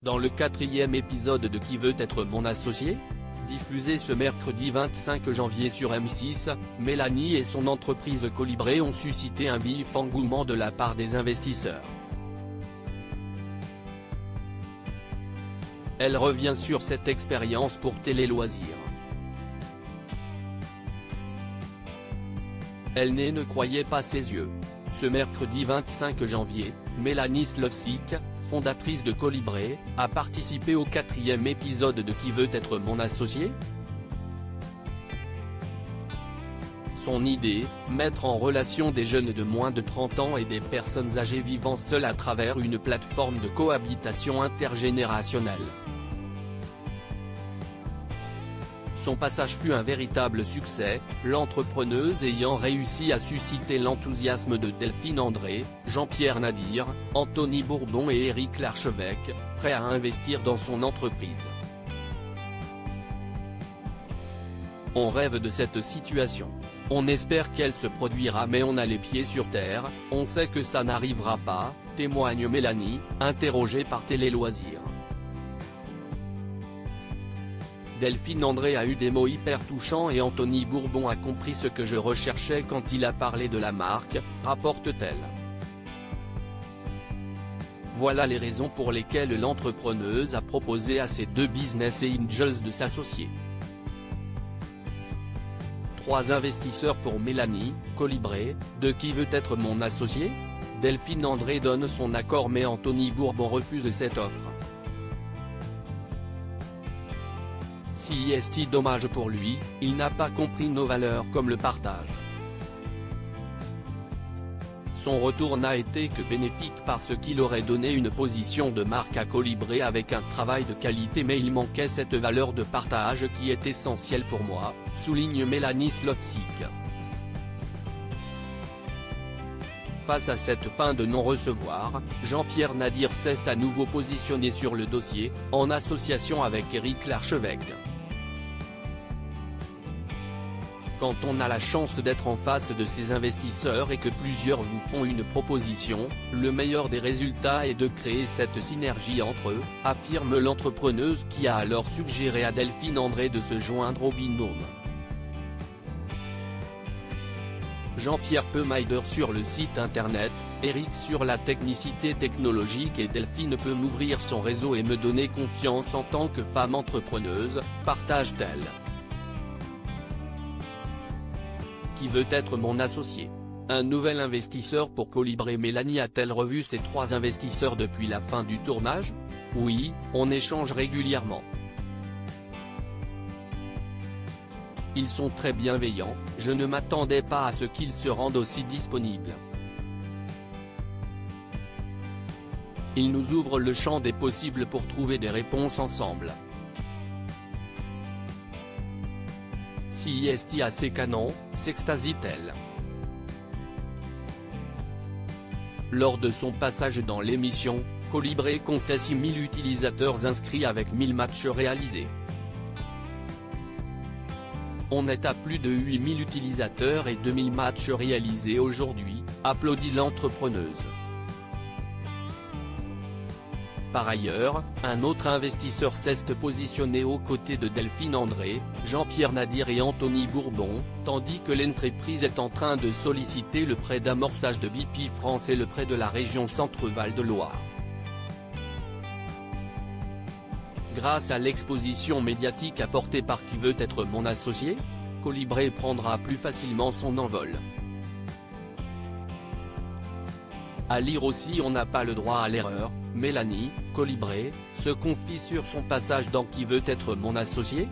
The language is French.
Dans le 4e épisode de Qui veut être mon associé ? Diffusé ce mercredi 25 janvier sur M6, Mélanie et son entreprise Colibri ont suscité un vif engouement de la part des investisseurs. Elle revient sur cette expérience pour Télé Loisirs. Elle ne croyait pas ses yeux. Ce mercredi 25 janvier, Mélanie Slovsik, fondatrice de Colibri, a participé au 4e épisode de Qui veut être mon associé ? Son idée, mettre en relation des jeunes de moins de 30 ans et des personnes âgées vivant seules à travers une plateforme de cohabitation intergénérationnelle. Son passage fut un véritable succès, l'entrepreneuse ayant réussi à susciter l'enthousiasme de Delphine André, Jean-Pierre Nadir, Anthony Bourbon et Éric Larchevêque, prêts à investir dans son entreprise. On rêve de cette situation. On espère qu'elle se produira mais on a les pieds sur terre, on sait que ça n'arrivera pas, témoigne Mélanie, interrogée par Télé Loisirs. Delphine André a eu des mots hyper touchants et Anthony Bourbon a compris ce que je recherchais quand il a parlé de la marque, rapporte-t-elle. Voilà les raisons pour lesquelles l'entrepreneuse a proposé à ses deux business angels de s'associer. 3 investisseurs pour Mélanie, Colibri, de Qui veut être mon associé ? Delphine André donne son accord mais Anthony Bourbon refuse cette offre. Si est dommage pour lui, il n'a pas compris nos valeurs comme le partage. Son retour n'a été que bénéfique parce qu'il aurait donné une position de marque à Colibri avec un travail de qualité mais il manquait cette valeur de partage qui est essentielle pour moi, souligne Mélanie Slovsik. Face à cette fin de non-recevoir, Jean-Pierre Nadir s'est à nouveau positionné sur le dossier, en association avec Éric Larchevêque. Quand on a la chance d'être en face de ces investisseurs et que plusieurs vous font une proposition, le meilleur des résultats est de créer cette synergie entre eux, affirme l'entrepreneuse qui a alors suggéré à Delphine André de se joindre au binôme. Jean-Pierre Pemaider sur le site internet, Éric sur la technicité technologique et Delphine peut m'ouvrir son réseau et me donner confiance en tant que femme entrepreneuse, partage-t-elle. Qui veut être mon associé ? Un nouvel investisseur pour Colibri. Mélanie a-t-elle revu ses 3 investisseurs depuis la fin du tournage ? Oui, on échange régulièrement. Ils sont très bienveillants, je ne m'attendais pas à ce qu'ils se rendent aussi disponibles. Ils nous ouvrent le champ des possibles pour trouver des réponses ensemble. Si est assez canon, s'extasie-t-elle. Lors de son passage dans l'émission, Colibri comptait 6000 utilisateurs inscrits avec 1000 matchs réalisés. On est à plus de 8000 utilisateurs et 2000 matchs réalisés aujourd'hui, applaudit l'entrepreneuse. Par ailleurs, un autre investisseur s'est positionné aux côtés de Delphine André, Jean-Pierre Nadir et Anthony Bourbon, tandis que l'entreprise est en train de solliciter le prêt d'amorçage de Bpifrance et le prêt de la région Centre-Val de Loire. Grâce à l'exposition médiatique apportée par Qui veut être mon associé ? Colibri prendra plus facilement son envol. À lire aussi On n'a pas le droit à l'erreur, Mélanie, Colibri, se confie sur son passage dans Qui veut être mon associé ?